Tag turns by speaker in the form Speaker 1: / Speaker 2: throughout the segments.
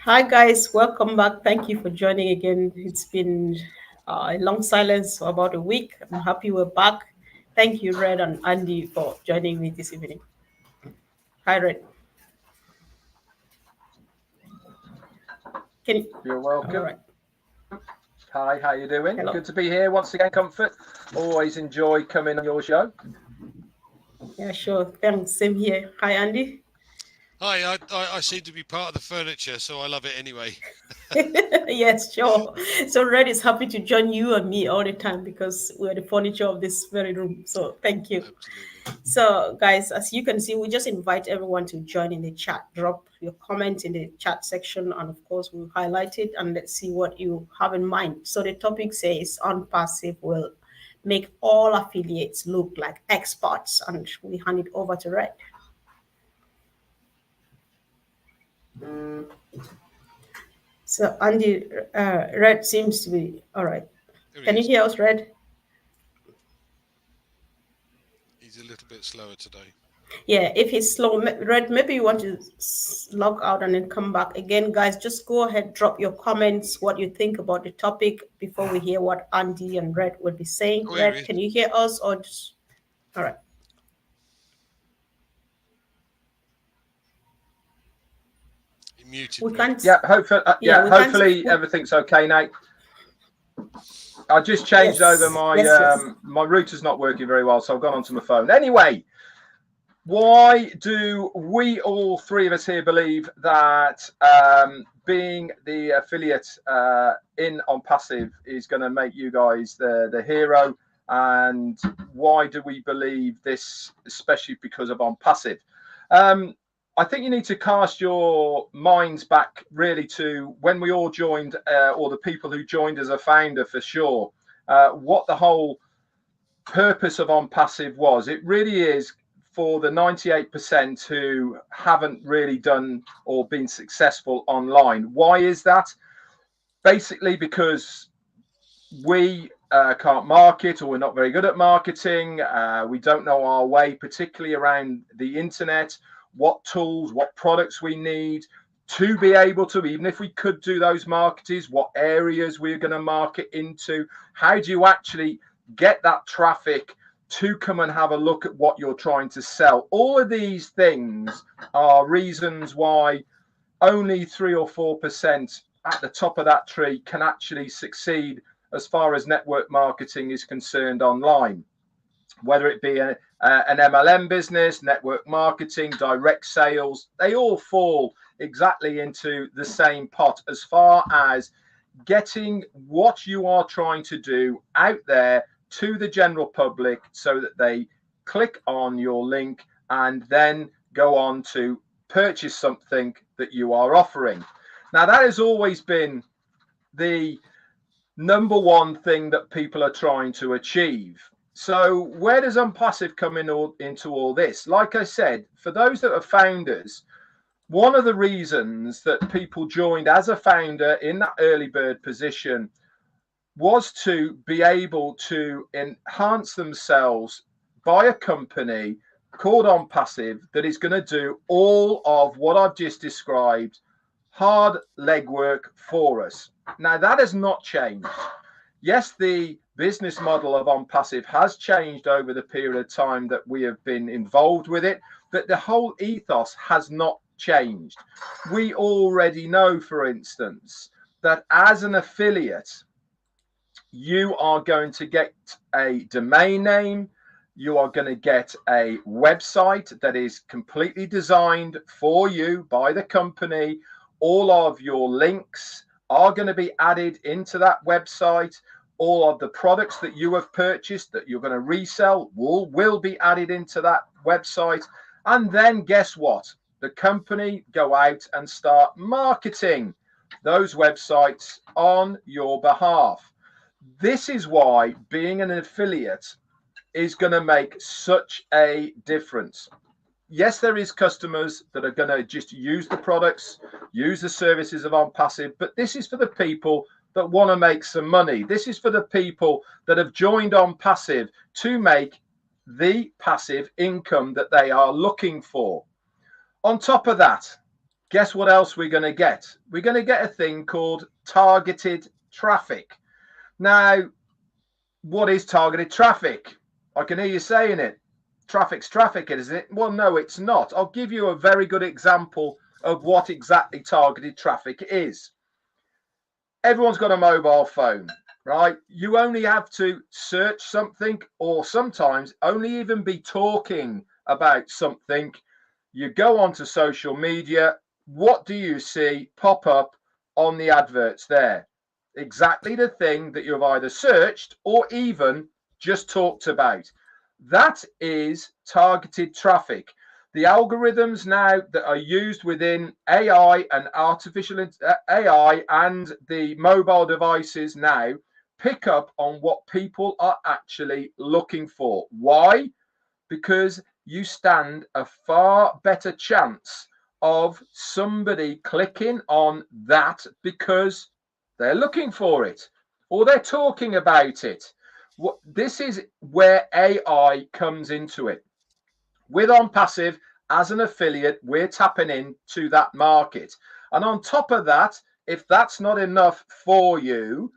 Speaker 1: Hi, guys. Welcome back. Thank you for joining again. It's been a long silence for about a week. I'm happy we're back. Thank you, Red and Andy, for joining me this evening. Hi, Red. Can you?
Speaker 2: You're
Speaker 1: All
Speaker 2: welcome.
Speaker 1: right.
Speaker 2: Hi, how you doing?
Speaker 1: Hello.
Speaker 2: Good to be here once again, Comfort. Always enjoy coming on your show.
Speaker 1: Yeah, sure. Thanks. Same here. Hi, Andy.
Speaker 3: Hi, I seem to be part of the furniture, so I love it anyway.
Speaker 1: Yes, sure. So Red is happy to join you and me all the time because we're the furniture of this very room. So thank you.
Speaker 3: Absolutely.
Speaker 1: So, guys, as you can see, we just invite everyone to join in the chat. Drop your comment in the chat section, and of course, we'll highlight it and let's see what you have in mind. So, the topic says OnPassive will make all affiliates look like experts, and we hand it over to Red. So, Andy, Red seems to be all right.
Speaker 3: There
Speaker 1: Can
Speaker 3: he
Speaker 1: you
Speaker 3: is.
Speaker 1: hear us, Red?
Speaker 3: He's a little bit slower today.
Speaker 1: Yeah, if he's slow, Red, maybe you want to log out and then come back again, guys. Just go ahead, drop your comments, what you think about the topic before we hear what Andy and Red will be saying.
Speaker 3: Oh, here he
Speaker 1: Red,
Speaker 3: is.
Speaker 1: can you hear us or just all right?
Speaker 3: He muted
Speaker 1: We
Speaker 3: me.
Speaker 1: can't.
Speaker 2: Yeah, hopefully,
Speaker 1: Yeah, we can't.
Speaker 2: hopefully everything's okay, Nate. I just changed over
Speaker 1: Yes,
Speaker 2: my
Speaker 1: yes.
Speaker 2: my router's not working very well, so I've gone onto my phone. Anyway, why do we all three of us here believe that being the affiliate in OnPassive is going to make you guys the hero? And why do we believe this, especially because of OnPassive? I think you need to cast your minds back really to when we all joined, or the people who joined as a founder for sure, what the whole purpose of OnPassive was. It really is for the 98% who haven't really done or been successful online. Why is that? Basically because we can't market, or we're not very good at marketing. We don't know our way, particularly around the internet, what tools, what products we need to be able to, even if we could do those marketings, what areas we're going to market into. How do you actually get that traffic to come and have a look at what you're trying to sell? All of these things are reasons why only 3 or 4% at the top of that tree can actually succeed as far as network marketing is concerned online, whether it be an MLM business, network marketing, direct sales. They all fall exactly into the same pot as far as getting what you are trying to do out there to the general public so that they click on your link and then go on to purchase something that you are offering. Now, that has always been the number one thing that people are trying to achieve. So where does OnPassive come into all this? Like I said, for those that are founders, one of the reasons that people joined as a founder in that early bird position was to be able to enhance themselves by a company called OnPassive that is going to do all of what I've just described, hard legwork for us. Now, that has not changed. Yes, the business model of OnPassive has changed over the period of time that we have been involved with it, but the whole ethos has not changed. We already know, for instance, that as an affiliate, you are going to get a domain name, you are going to get a website that is completely designed for you by the company. All of your links are going to be added into that website. All of the products that you have purchased that you're going to resell will be added into that website. And then guess what? The company go out and start marketing those websites on your behalf. This is why being an affiliate is going to make such a difference. Yes, there is customers that are going to just use the products, use the services of OnPassive, but this is for the people that want to make some money. This is for the people that have joined OnPassive to make the passive income that they are looking for. On top of that, guess what else we're going to get? We're going to get a thing called targeted traffic. Now, what is targeted traffic? I can hear you saying it. Traffic's traffic, isn't it? Well, no, it's not. I'll give you a very good example of what exactly targeted traffic is. Everyone's got a mobile phone, right? You only have to search something, or sometimes only even be talking about something. You go onto social media. What do you see pop up on the adverts there? Exactly the thing that you've either searched or even just talked about. That is targeted traffic. The algorithms now that are used within AI and artificial AI and the mobile devices now pick up on what people are actually looking for. Why? Because you stand a far better chance of somebody clicking on that because they're looking for it or they're talking about it. This is where AI comes into it. With OnPassive, as an affiliate, we're tapping into that market. And on top of that, if that's not enough for you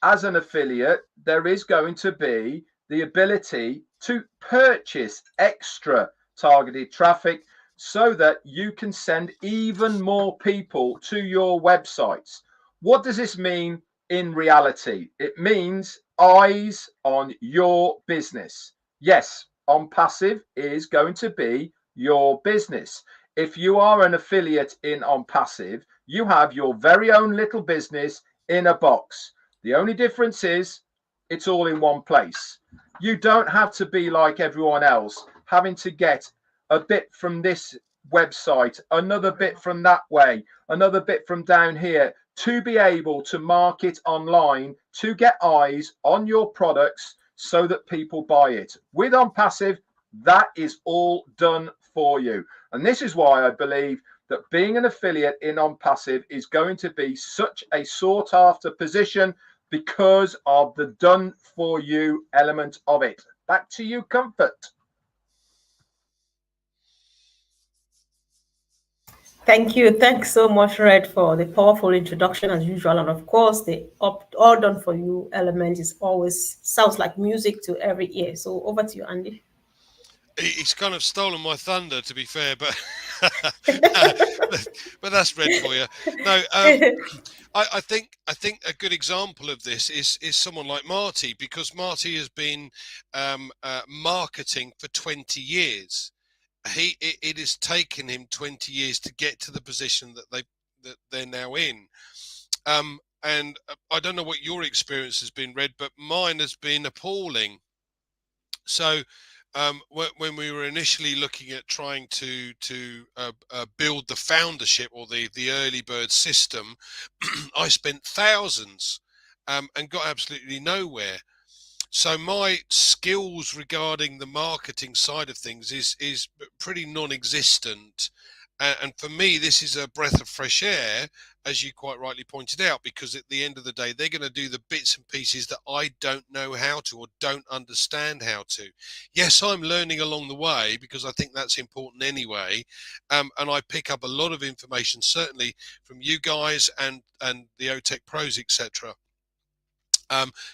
Speaker 2: as an affiliate, there is going to be the ability to purchase extra targeted traffic so that you can send even more people to your websites. What does this mean in reality? It means eyes on your business. Yes, OnPassive is going to be your business. If you are an affiliate in OnPassive, you have your very own little business in a box. The only difference is it's all in one place. You don't have to be like everyone else, having to get a bit from this website, another bit from that way, another bit from down here, to be able to market online, to get eyes on your products so that people buy it. With OnPassive, that is all done for you. And this is why I believe that being an affiliate in OnPassive is going to be such a sought after position because of the done for you element of it. Back to you, Comfort.
Speaker 1: Thank you. Thanks so much, Red, for the powerful introduction as usual. And of course, the all done for you element is always sounds like music to every ear. So over to you, Andy.
Speaker 3: He's kind of stolen my thunder, to be fair, but but that's Red for you. No, I think a good example of this is someone like Marty, because Marty has been marketing for 20 years. It has taken him 20 years to get to the position that they're now in. And I don't know what your experience has been, Red, but mine has been appalling. So when we were initially looking at trying to build the foundership or the early bird system, I spent thousands and got absolutely nowhere. So my skills regarding the marketing side of things is pretty non-existent. And for me, this is a breath of fresh air, as you quite rightly pointed out, because at the end of the day, they're going to do the bits and pieces that I don't know how to or don't understand how to. Yes, I'm learning along the way because I think that's important anyway. And I pick up a lot of information, certainly from you guys and the OTech pros, etc.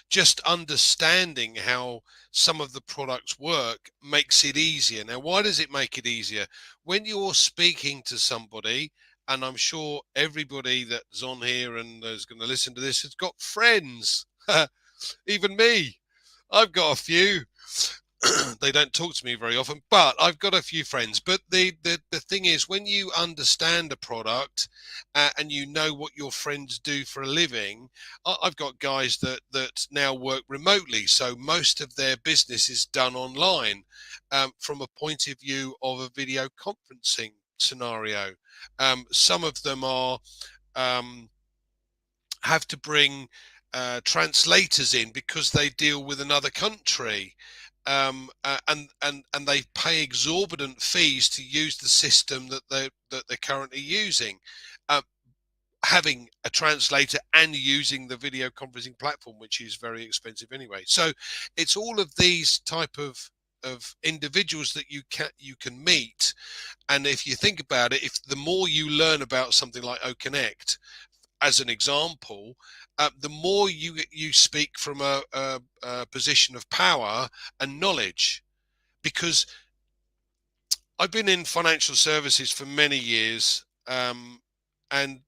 Speaker 3: Just understanding how some of the products work makes it easier. Now, why does it make it easier? When you're speaking to somebody, and I'm sure everybody that's on here and is going to listen to this has got friends, even me. I've got a few. They don't talk to me very often, but I've got a few friends. But the thing is, when you understand a product and you know what your friends do for a living, I've got guys that now work remotely, so most of their business is done online from a point of view of a video conferencing scenario. Some of them are have to bring translators in because they deal with another country. And they pay exorbitant fees to use the system that they're currently using, having a translator and using the video conferencing platform, which is very expensive anyway. So it's all of these type of of individuals that you can meet. And if you think about it, if the more you learn about something like OCONNECT, as an example, the more you speak from a position of power and knowledge. Because I've been in financial services for many years, and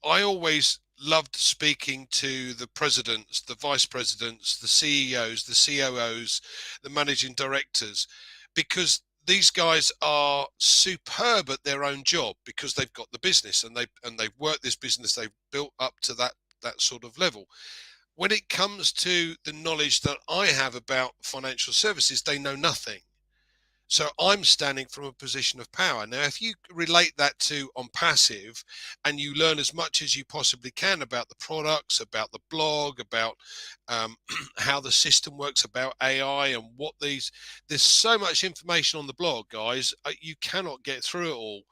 Speaker 3: I always loved speaking to the presidents, the vice presidents, the CEOs, the COOs, the managing directors, because these guys are superb at their own job, because they've got the business and they've worked this business, they've built up to that sort of level. When it comes to the knowledge that I have about financial services, they know nothing. So I'm standing from a position of power. Now, if you relate that to OnPassive and you learn as much as you possibly can about the products, about the blog, about how the system works, about AI and what there's so much information on the blog, guys, you cannot get through it all.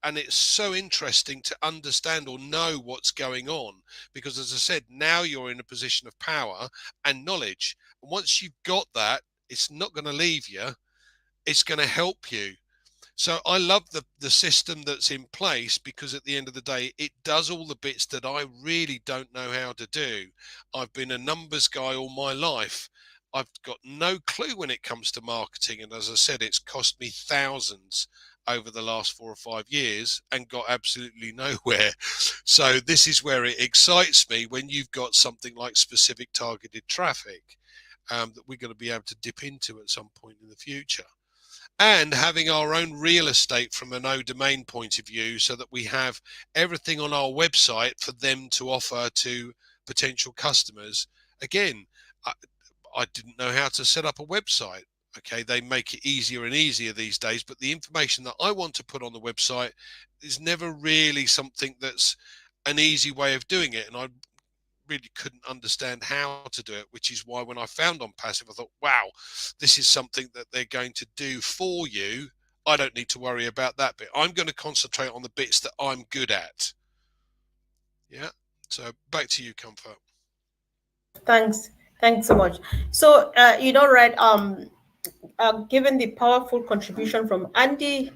Speaker 3: And it's so interesting to understand or know what's going on, because, as I said, now you're in a position of power and knowledge. And once you've got that, it's not going to leave you. It's going to help you. So I love the system that's in place, because at the end of the day, it does all the bits that I really don't know how to do. I've been a numbers guy all my life. I've got no clue when it comes to marketing. And as I said, it's cost me thousands over the last 4 or 5 years and got absolutely nowhere. So this is where it excites me, when you've got something like specific targeted traffic that we're going to be able to dip into at some point in the future. And having our own real estate from an ODomain point of view, so that we have everything on our website for them to offer to potential customers. Again, I didn't know how to set up a website. Okay, they make it easier and easier these days, but the information that I want to put on the website is never really something that's an easy way of doing it. And I really couldn't understand how to do it, which is why when I found OnPassive, I thought, wow, this is something that they're going to do for you. I don't need to worry about that bit. I'm going to concentrate on the bits that I'm good at. Yeah. So back to you, Comfort.
Speaker 1: Thanks so much. So Red, given the powerful contribution from Andy,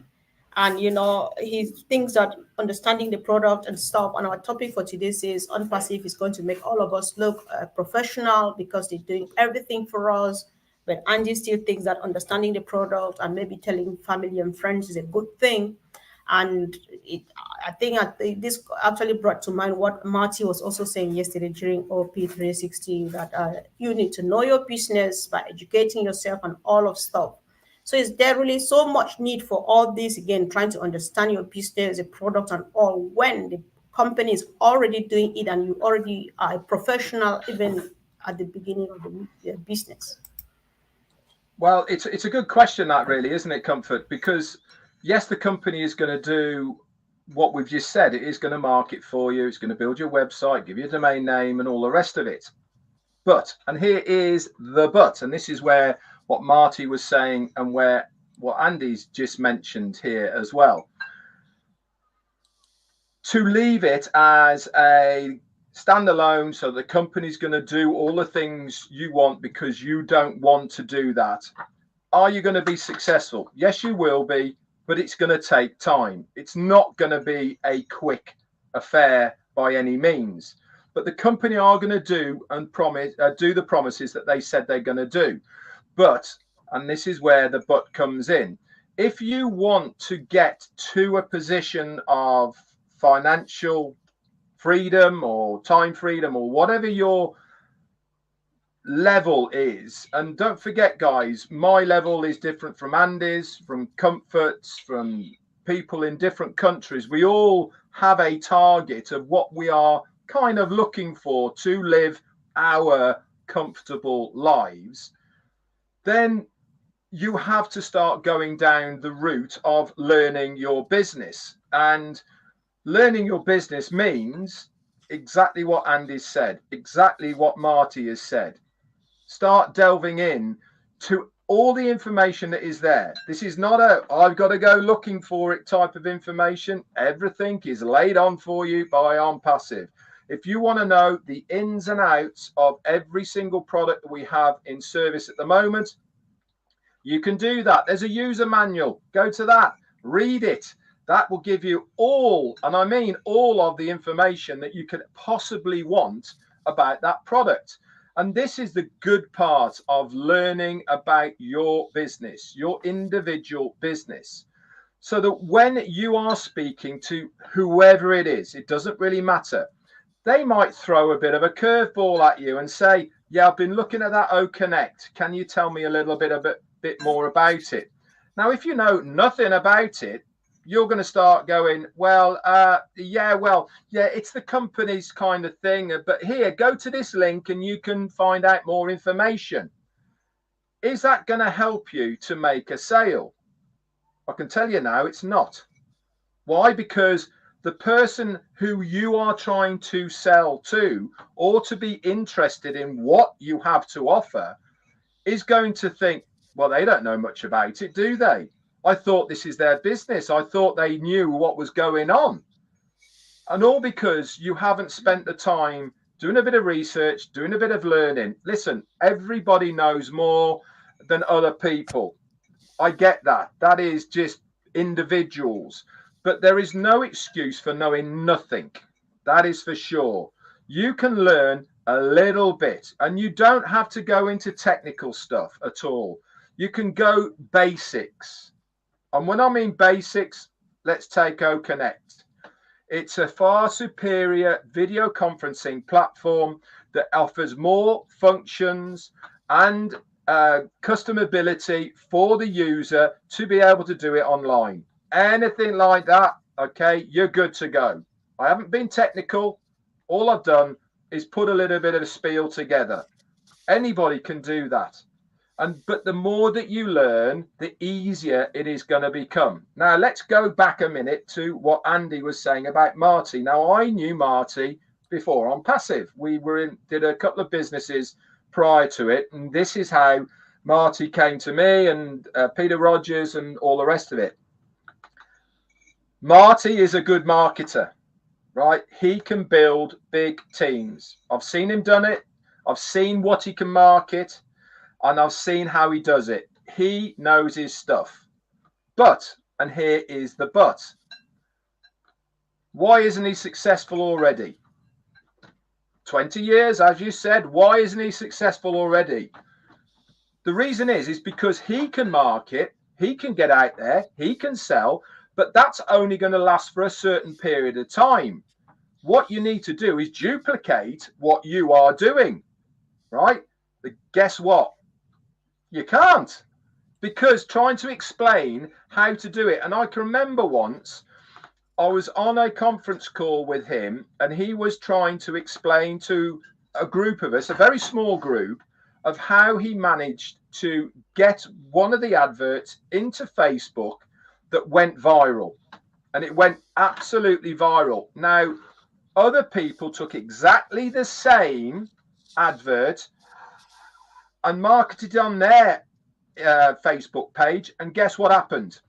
Speaker 1: and he thinks that understanding the product and stuff, and our topic for today says OnPassive is going to make all of us look professional, because they're doing everything for us. But Andy still thinks that understanding the product and maybe telling family and friends is a good thing. And I think this actually brought to mind what Marty was also saying yesterday during OP 360, that you need to know your business by educating yourself and all of stuff. So is there really so much need for all this, again, trying to understand your business, the product and all, when the company is already doing it and you already are a professional even at the beginning of the business?
Speaker 2: Well, it's a good question, that, really, isn't it, Comfort? Because yes, the company is going to do what we've just said. It is going to market for you. It's going to build your website, give you a domain name and all the rest of it. But, and here is the but, and this is where what Marty was saying and where what Andy's just mentioned here as well. To leave it as a standalone, so the company's going to do all the things you want because you don't want to do that. Are you going to be successful? Yes, you will be, but it's going to take time. It's not going to be a quick affair by any means. But the company are going to do the promises that they said they're going to do. But, and this is where the but comes in, if you want to get to a position of financial freedom or time freedom or whatever your level is, and don't forget, guys, my level is different from Andy's, from Comfort's, from people in different countries. We all have a target of what we are kind of looking for to live our comfortable lives. Then you have to start going down the route of learning your business. And learning your business means exactly what Andy said, exactly what Marty has said. Start delving in to all the information that is there. This is not I've got to go looking for it type of information. Everything is laid on for you by OnPassive. If you want to know the ins and outs of every single product that we have in service at the moment, You can do that. There's a user manual. Go to that, read it. That will give you all, and I mean all, of the information that you could possibly want about that product. And this is the good part of learning about your business, your individual business. So that when you are speaking to whoever it is, it doesn't really matter. They might throw a bit of a curveball at you and say, yeah, I've been looking at that OCONNECT. Can you tell me a little bit more about it? Now, if you know nothing about it, you're going to start going, well, yeah, it's the company's kind of thing. But here, go to this link and you can find out more information. Is that going to help you to make a sale? I can tell you now, it's not. Why? Because the person who you are trying to sell to, or to be interested in what you have to offer, is going to think, well, they don't know much about it, do they? I thought this is their business. I thought they knew what was going on. And all because you haven't spent the time doing a bit of research, doing a bit of learning. Listen, everybody knows more than other people. I get that. That is just individuals. But there is no excuse for knowing nothing. That is for sure. You can learn a little bit, and you don't have to go into technical stuff at all. You can go basics. And when I mean basics, let's take OCONNECT. It's a far superior video conferencing platform that offers more functions and customability for the user to be able to do it online. Anything like that, okay, you're good to go. I haven't been technical. All I've done is put a little bit of a spiel together. Anybody can do that. But the more that you learn, the easier it is going to become. Now, let's go back a minute to what Andy was saying about Marty. Now, I knew Marty before OnPassive. We did a couple of businesses prior to it, and this is how Marty came to me, and Peter Rogers and all the rest of it. Marty is a good marketer, right? He can build big teams. I've seen him done it. I've seen what he can market. And I've seen how he does it. He knows his stuff. But, and here is the but, why isn't he successful already? 20 years, as you said, why isn't he successful already? The reason is because he can market, he can get out there, he can sell, but that's only going to last for a certain period of time. What you need to do is duplicate what you are doing, right? But guess what? You can't, because trying to explain how to do it. And I can remember once I was on a conference call with him, and he was trying to explain to a group of us, a very small group, of how he managed to get one of the adverts into Facebook that went viral. And it went absolutely viral. Now, other people took exactly the same advert and marketed on their Facebook page, and guess what happened?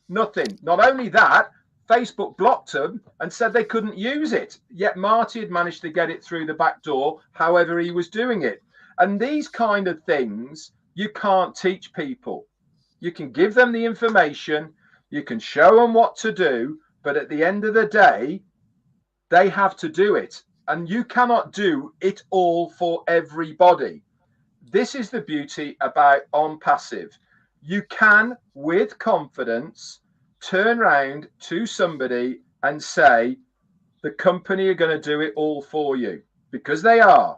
Speaker 2: Nothing. Not only that, Facebook blocked them and said they couldn't use it, yet Marty had managed to get it through the back door, however he was doing it. And these kind of things you can't teach people. You can give them the information, you can show them what to do, but at the end of the day, they have to do it, and you cannot do it all for everybody. This is the beauty about OnPassive. You can, with confidence, turn around to somebody and say, the company are going to do it all for you, because they are.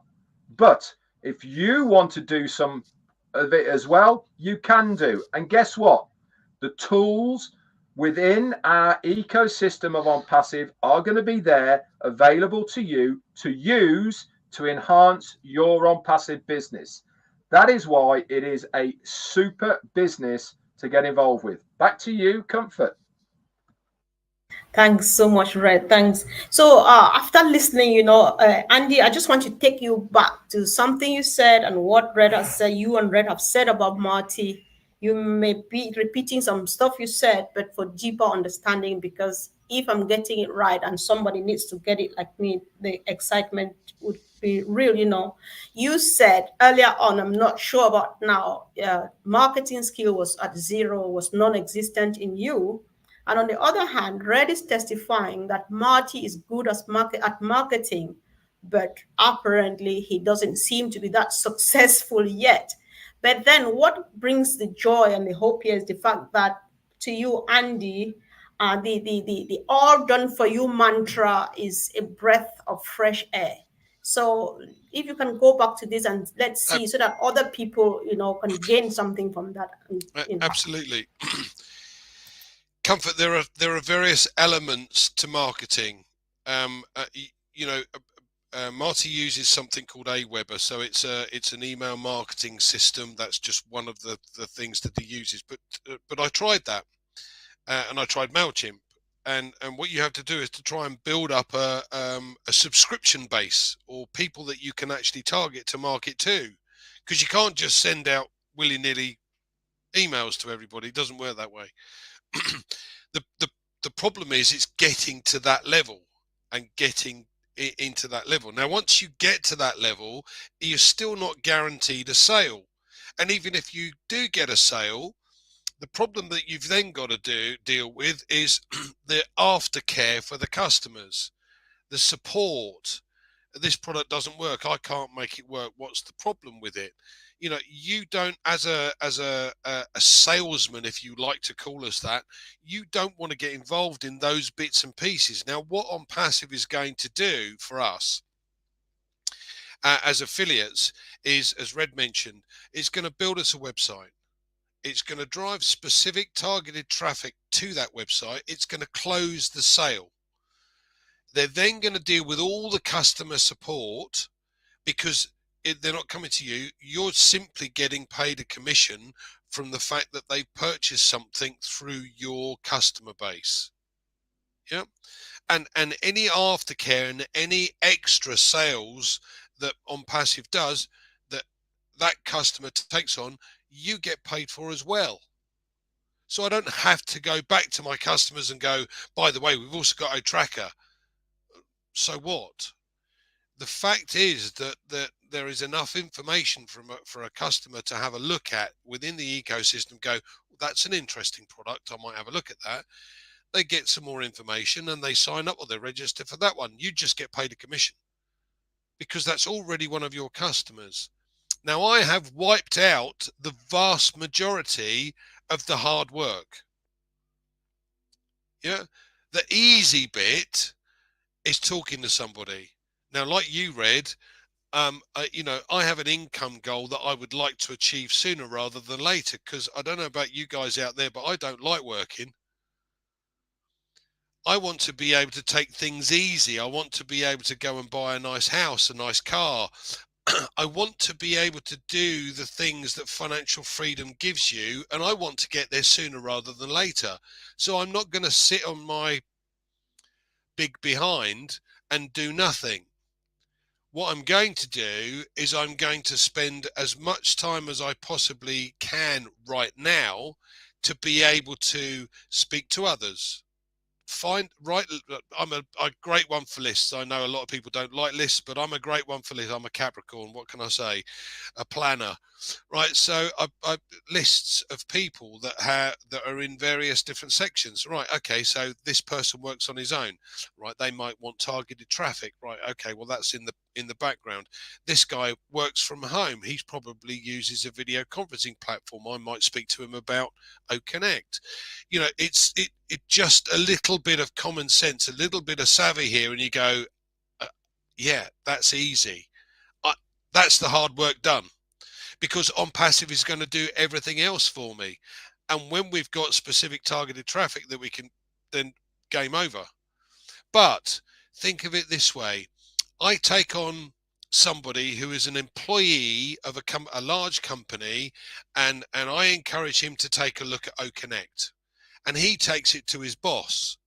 Speaker 2: But if you want to do some of it as well, you can do. And guess what? The tools within our ecosystem of OnPassive are going to be there, available to you to use to enhance your OnPassive business. That is why it is a super business to get involved with. Back to you, Comfort.
Speaker 1: Thanks so much, Red. Thanks. So after listening, Andy, I just want to take you back to something you said and what Red has said, you and Red have said about Marty. You may be repeating some stuff you said, but for deeper understanding, because if I'm getting it right and somebody needs to get it like me, the excitement would be real, you know. You said earlier on, I'm not sure about now, marketing skill was at zero, was non-existent in you. And on the other hand, Red is testifying that Marty is good at marketing, but apparently he doesn't seem to be that successful yet. But then what brings the joy and the hope here is the fact that to you, Andy, the all done for you mantra is a breath of fresh air. So if you can go back to this and let's
Speaker 3: Uh,
Speaker 1: see so that other people, you know, can gain something from that. You know.
Speaker 3: absolutely. Comfort. There are various elements to marketing. You know, Marty uses something called Aweber, so it's an email marketing system. That's just one of the things that he uses. But I tried that, and I tried Mailchimp, and what you have to do is to try and build up a subscription base or people that you can actually target to market to, because you can't just send out willy-nilly emails to everybody. It doesn't work that way. The problem is it's getting to that level and getting into that level. Now, once you get to that level, you're still not guaranteed a sale. And even if you do get a sale, the problem that you've then got to deal with is the aftercare for the customers, the support. This product doesn't work. I can't make it work. What's the problem with it? You know, you don't, as a salesman, if you like to call us that, you don't want to get involved in those bits and pieces. Now, what OnPassive is going to do for us as affiliates is, as Red mentioned, it's going to build us a website. It's going to drive specific targeted traffic to that website. It's going to close the sale. They're then going to deal with all the customer support, because they're not coming to you. You're simply getting paid a commission from the fact that they purchased something through your customer base. Yeah. And any aftercare and any extra sales that OnPassive does, that customer takes on, you get paid for as well. So I don't have to go back to my customers and go, by the way, we've also got OTRACKER. So what? The fact is that there is enough information for a customer to have a look at within the ecosystem. Go, that's an interesting product. I might have a look at that. They get some more information and they sign up or they register for that one. You just get paid a commission because that's already one of your customers. Now, I have wiped out the vast majority of the hard work. Yeah, the easy bit is talking to somebody. Now, like you, Red, you know, I have an income goal that I would like to achieve sooner rather than later, because I don't know about you guys out there, but I don't like working. I want to be able to take things easy. I want to be able to go and buy a nice house, a nice car. I want to be able to do the things that financial freedom gives you, and I want to get there sooner rather than later. So I'm not going to sit on my big behind and do nothing. What I'm going to do is I'm going to spend as much time as I possibly can right now to be able to speak to others. I'm a great one for lists. I know a lot of people don't like lists, but I'm a great one for lists. I'm a Capricorn. What can I say? A planner, right? So I lists of people that are in various different sections. Right. Okay. So this person works on his own. Right. They might want targeted traffic. Right. Okay. Well, that's in the background. This guy works from home. He probably uses a video conferencing platform. I might speak to him about OCONNECT. You know, it's just a little bit of common sense, a little bit of savvy here, and you go, yeah, that's easy. That's the hard work done, because OnPassive is going to do everything else for me. And when we've got specific targeted traffic that we can, then game over. But think of it this way. I take on somebody who is an employee of a large company, and I encourage him to take a look at OCONNECT. And he takes it to his boss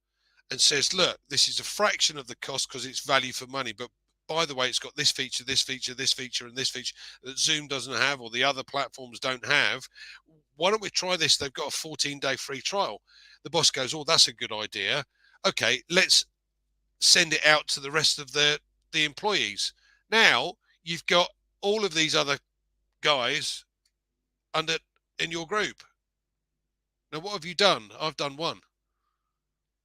Speaker 3: and says, look, this is a fraction of the cost because it's value for money. But by the way, it's got this feature, this feature, this feature, and this feature that Zoom doesn't have or the other platforms don't have. Why don't we try this? They've got a 14-day free trial. The boss goes, oh, that's a good idea. Okay, let's send it out to the rest of the employees. Now you've got all of these other guys in your group. Now what have you done? I've done one.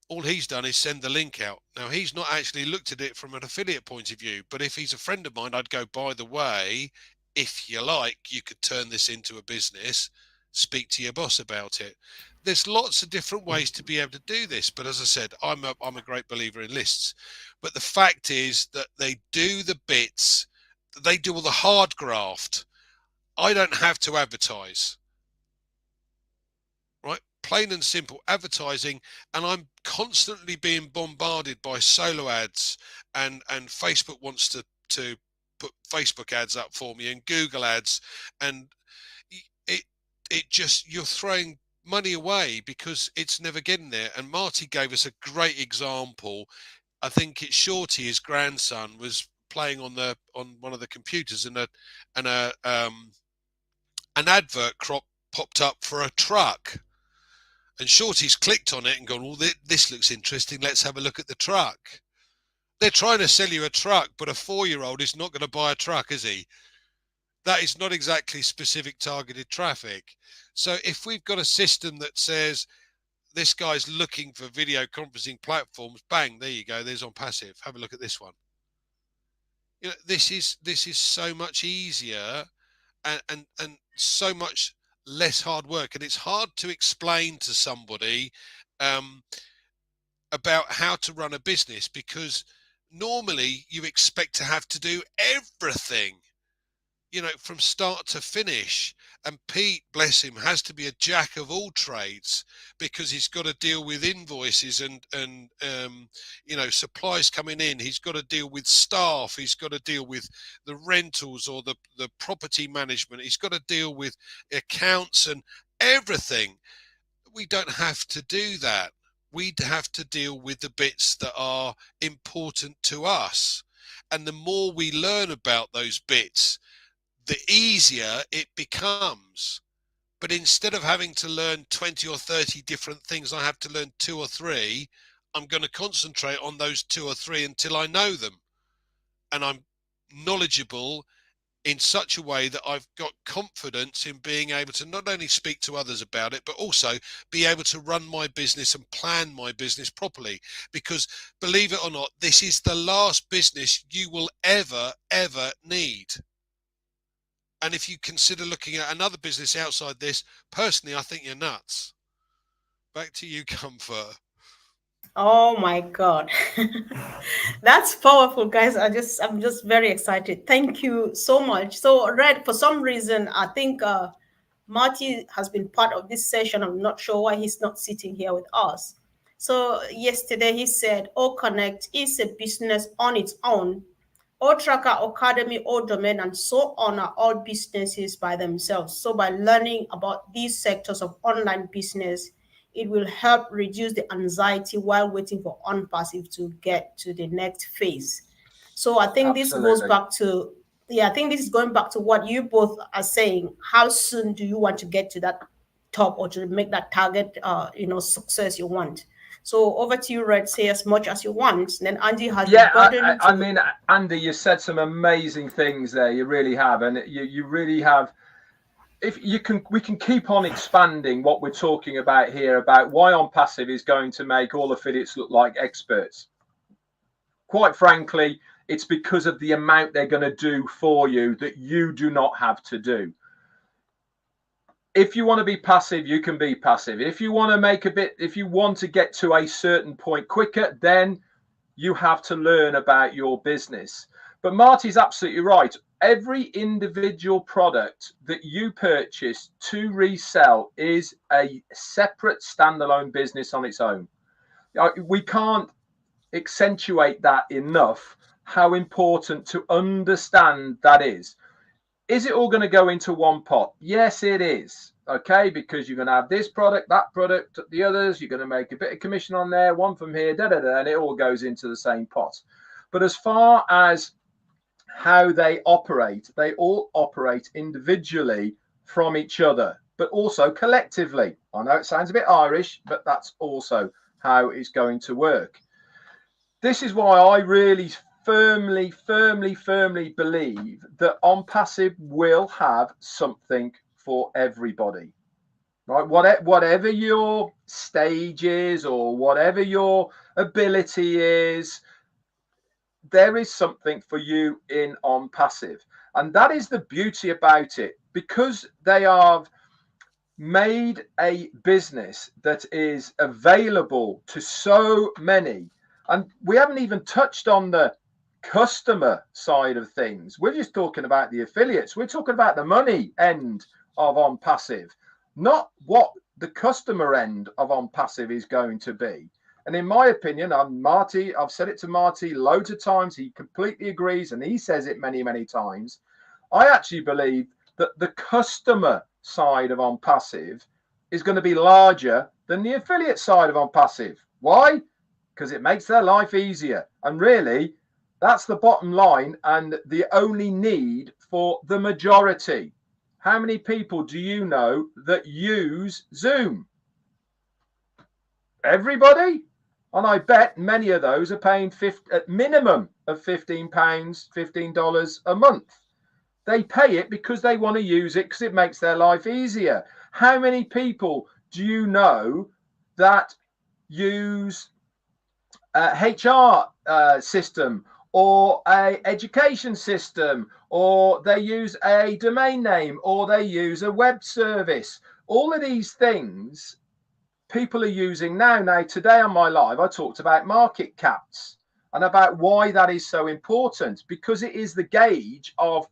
Speaker 3: All he's done is send the link out. Now he's not actually looked at it from an affiliate point of view, but if he's a friend of mine, I'd go, by the way, if you like, you could turn this into a business, speak to your boss about it. There's lots of different ways to be able to do this, but as I said, I'm a great believer in lists. But the fact is that they do the bits, they do all the hard graft. I don't have to advertise, right? Plain and simple advertising, and I'm constantly being bombarded by solo ads, and Facebook wants to put Facebook ads up for me, and Google ads, and it just, you're throwing money away because it's never getting there. And Marty gave us a great example. I think it's Shorty, his grandson, was playing on one of the computers, and an advert popped up for a truck. And Shorty's clicked on it and gone, well, this looks interesting. Let's have a look at the truck. They're trying to sell you a truck, but a 4-year-old is not going to buy a truck, is he? That is not exactly specific targeted traffic. So if we've got a system that says this guy's looking for video conferencing platforms, bang, there you go. There's OnPassive. Have a look at this one. You know, this is so much easier and so much less hard work. And it's hard to explain to somebody about how to run a business, because normally you expect to have to do everything, you know, from start to finish. And Pete, bless him, has to be a jack of all trades, because he's got to deal with invoices and you know, supplies coming in. He's got to deal with staff. He's got to deal with the rentals or the property management. He's got to deal with accounts and everything. We don't have to do that. We have to deal with the bits that are important to us. And the more we learn about those bits, the easier it becomes. But instead of having to learn 20 or 30 different things, I have to learn 2 or 3. I'm going to concentrate on those 2 or 3 until I know them. And I'm knowledgeable in such a way that I've got confidence in being able to not only speak to others about it, but also be able to run my business and plan my business properly. Because believe it or not, this is the last business you will ever need. And if you consider looking at another business outside this, personally, I think you're nuts. Back to you, Comfort.
Speaker 1: Oh my God. That's powerful, guys. I'm just very excited. Thank you so much. So, Red, for some reason, I think Marty has been part of this session. I'm not sure why he's not sitting here with us. So yesterday he said, OCONNECT is a business on its own. OTRACKER, Academy, ODomain, and so on are all businesses by themselves. So by learning about these sectors of online business, it will help reduce the anxiety while waiting for OnPassive to get to the next phase. So I think this goes back to, I think this is going back to what you both are saying. How soon do you want to get to that top, or to make that target, success you want? So over to you, Red. Say as much as you want. Then Andy has the burden.
Speaker 2: I mean, Andy, you said some amazing things there. You really have, and you really have. If you can, we can keep on expanding what we're talking about here about why OnPassive is going to make all affiliates look like experts. Quite frankly, it's because of the amount they're going to do for you that you do not have to do. If you want to be passive, you can be passive. If you want to if you want to get to a certain point quicker, then you have to learn about your business. But Marty's absolutely right. Every individual product that you purchase to resell is a separate standalone business on its own. We can't accentuate that enough, how important to understand that is. Is it all going to go into one pot? Yes, it is. Okay, because you're going to have this product, that product, the others. You're going to make a bit of commission on there, one from here, and it all goes into the same pot. But as far as how they all operate individually from each other, but also collectively. I know it sounds a bit Irish, but that's also how it's going to work. This is why I really firmly believe that OnPassive will have something for everybody, right? Whatever your stage is or whatever your ability is, there is something for you in OnPassive. And that is the beauty about it, because they have made a business that is available to so many. And we haven't even touched on the customer side of things. We're just talking about the affiliates. We're talking about the money end of OnPassive, not what the customer end of OnPassive is going to be. And in my opinion, Marty, I've said it to Marty loads of times. He completely agrees, and he says it many times. I actually believe that the customer side of OnPassive is going to be larger than the affiliate side of OnPassive. Why? Because it makes their life easier. And really, that's the bottom line and the only need for the majority. How many people do you know that use Zoom? Everybody? And I bet many of those are paying at minimum of £15, $15 a month. They pay it because they want to use it because it makes their life easier. How many people do you know that use HR system or a education system, or they use a domain name, or they use a web service? All of these things people are using now. Now, today on my live, I talked about market caps and about why that is so important, because it is the gauge of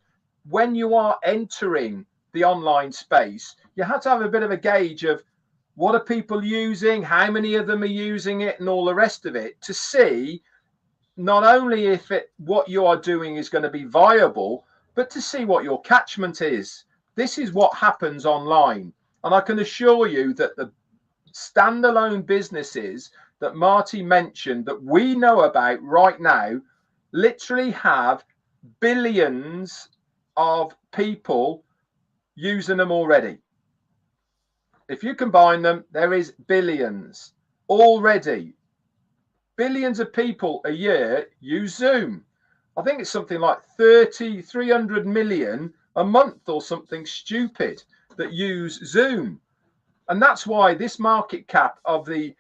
Speaker 2: when you are entering the online space. You have to have a bit of a gauge of what are people using, how many of them are using it, and all the rest of it, to see not only if what you are doing is going to be viable, but to see what your catchment is. This is what happens online. And I can assure you that the standalone businesses that Marty mentioned that we know about right now literally have billions of people using them already. If you combine them, there is billions already. Billions of people a year use Zoom. I think it's something like 300 million a month or something stupid that use Zoom. And that's why this market cap of the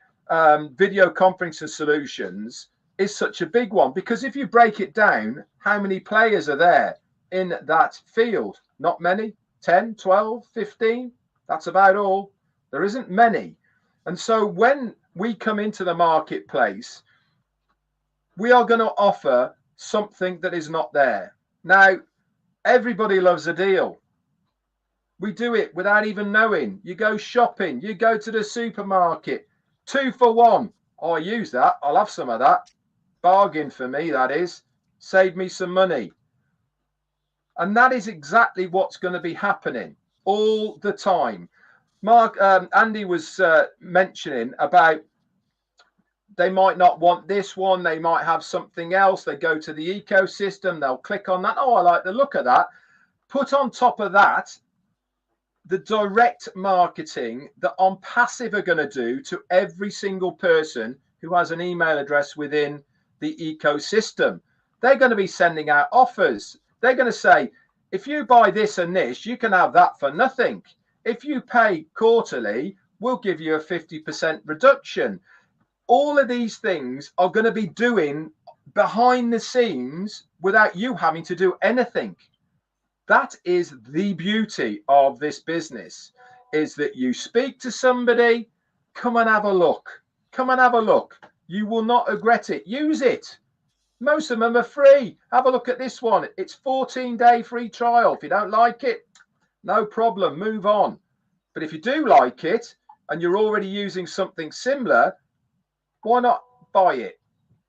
Speaker 2: video conferencing solutions is such a big one, because if you break it down, how many players are there in that field? Not many. 10, 12, 15. That's about all. There isn't many. And so when we come into the marketplace, we are going to offer something that is not there. Now, everybody loves a deal. We do it without even knowing. You go shopping, you go to the supermarket, 2 for 1. Oh, I use that. I'll have some of that. Bargain for me, that is. Save me some money. And that is exactly what's going to be happening all the time. Andy was mentioning about they might not want this one. They might have something else. They go to the ecosystem. They'll click on that. Oh, I like the look of that. Put on top of that the direct marketing that OnPassive are going to do to every single person who has an email address within the ecosystem. They're going to be sending out offers. They're going to say, if you buy this and this, you can have that for nothing. If you pay quarterly, we'll give you a 50% reduction. All of these things are going to be doing behind the scenes without you having to do anything. That is the beauty of this business, is that you speak to somebody, come and have a look. Come and have a look. You will not regret it. Use it. Most of them are free. Have a look at this one. It's 14-day free trial. If you don't like it, no problem. Move on. But if you do like it and you're already using something similar, why not buy it?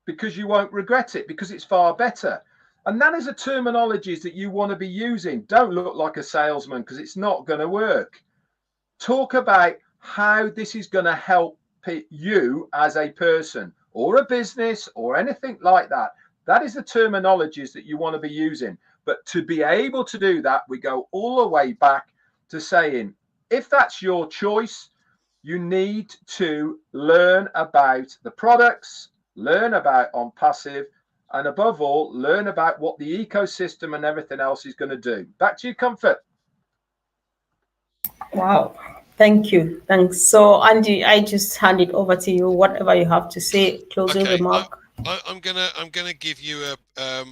Speaker 2: Because you won't regret it, because it's far better. And that is a terminology that you want to be using. Don't look like a salesman, because it's not going to work. Talk about how this is going to help you as a person or a business or anything like that. That is the terminologies that you want to be using. But to be able to do that, we go all the way back to saying, if that's your choice, You need to learn about the products, learn about OnPassive, and above all, learn about what the ecosystem and everything else is going to do. Back to you, Comfort.
Speaker 1: Wow. Thank you. Thanks. So, Andy, I just hand it over to you. Whatever you have to say, closing remark.
Speaker 3: I'm gonna give you a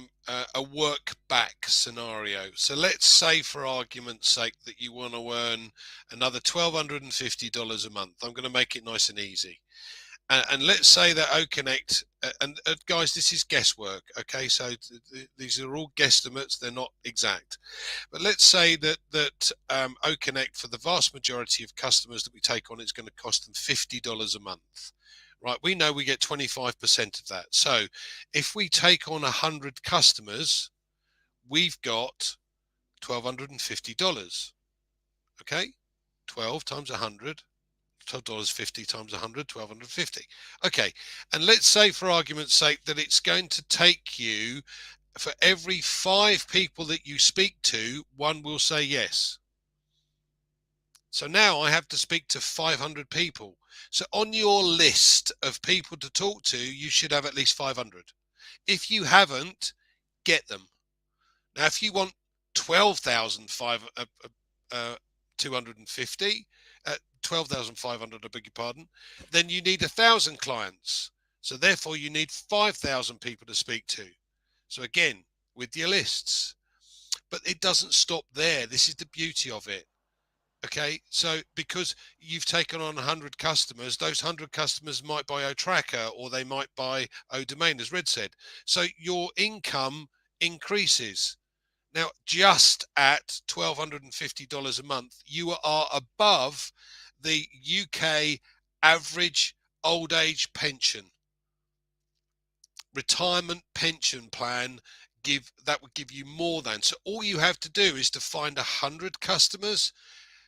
Speaker 3: work back scenario. So let's say, for argument's sake, that you want to earn another $1,250 a month. I'm going to make it nice and easy. And let's say that OCONNECT, and guys, this is guesswork, okay? So these are all guesstimates; they're not exact. But let's say that OCONNECT, for the vast majority of customers that we take on, is going to cost them $50 a month. Right, we know we get 25% of that. So if we take on 100 customers, we've got $1,250. Okay, 12 times 100. $12.50 times 100, $1,250. Okay, and let's say, for argument's sake, that it's going to take you, for every 5 people that you speak to, 1 will say yes. So now I have to speak to 500 people. So on your list of people to talk to, you should have at least 500. If you haven't, get them. Now, if you want 12,250, 12,500, I beg your pardon, then you need 1,000 clients. So therefore you need 5,000 people to speak to. So again, with your lists, but it doesn't stop there. This is the beauty of it. Okay, so because you've taken on 100 customers, those 100 customers might buy OTRACKER, or they might buy ODomain, as Red said. So your income increases. Now, just at $1,250 a month, you are above the UK average old age pension. Retirement pension plan that would give you more than. So all you have to do is to find 100 customers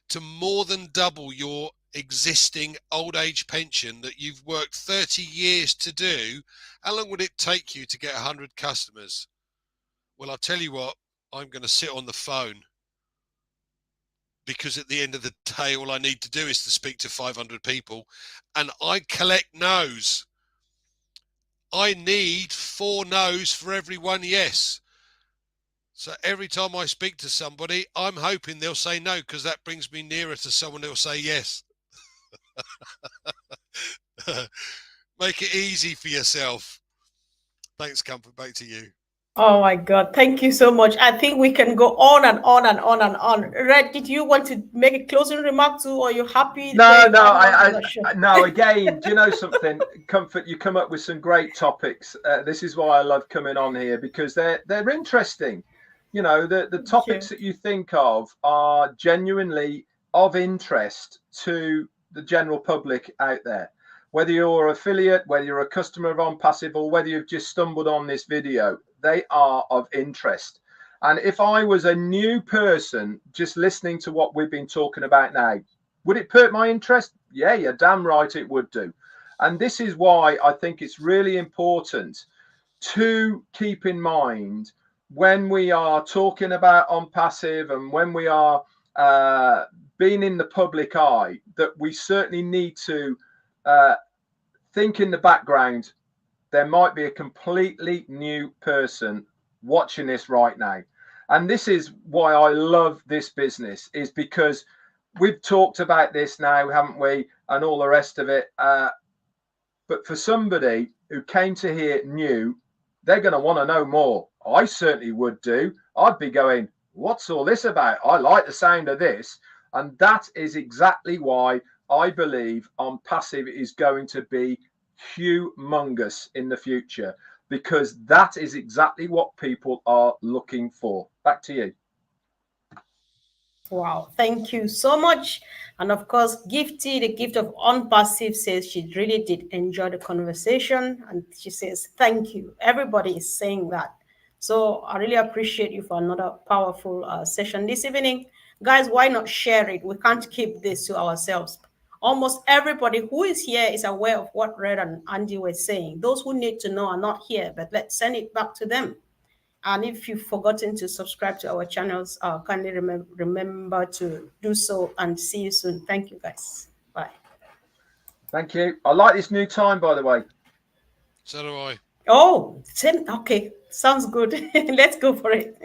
Speaker 3: to more than double your existing old age pension that you've worked 30 years to do. How long would it take you to get 100 customers? Well, I'll tell you what, I'm going to sit on the phone, because at the end of the day, all I need to do is to speak to 500 people, and I collect no's. I need 4 no's for every 1 yes. So every time I speak to somebody, I'm hoping they'll say no, because that brings me nearer to someone who'll say yes. Make it easy for yourself. Thanks, Comfort. Back to you.
Speaker 1: Oh my God, thank you so much. I think we can go on and on and on and on. Red, did you want to make a closing remark too, or are you happy?
Speaker 2: No, again, do you know something, Comfort, you come up with some great topics. This is why I love coming on here, because they're interesting. You know, the topics that you think of are genuinely of interest to the general public out there. Whether you're an affiliate, whether you're a customer of OnPassive, or whether you've just stumbled on this video, they are of interest. And if I was a new person just listening to what we've been talking about now, would it perk my interest? Yeah, you're damn right it would do. And this is why I think it's really important to keep in mind when we are talking about OnPassive, and when we are being in the public eye, that we certainly need to think in the background, there might be a completely new person watching this right now. And this is why I love this business, is because we've talked about this now, haven't we, and all the rest of it. But for somebody who came to here new, they're going to want to know more. I certainly would do. I'd be going, what's all this about? I like the sound of this. And that is exactly why I believe OnPassive is going to be humongous in the future, because that is exactly what people are looking for. Back to you.
Speaker 1: Wow, thank you so much. And of course, Gifty, the gift of OnPassive, says she really did enjoy the conversation, and she says thank you. Everybody is saying that. So I really appreciate you for another powerful session this evening. Guys, why not share it? We can't keep this to ourselves. Almost everybody who is here is aware of what Red and Andy were saying. Those who need to know are not here, but let's send it back to them. And if you've forgotten to subscribe to our channels, kindly remember to do so, and see you soon. Thank you, guys. Bye.
Speaker 2: Thank you. I like this new time, by the way.
Speaker 3: So do I.
Speaker 1: Oh, 10. Okay, sounds good. Let's go for it.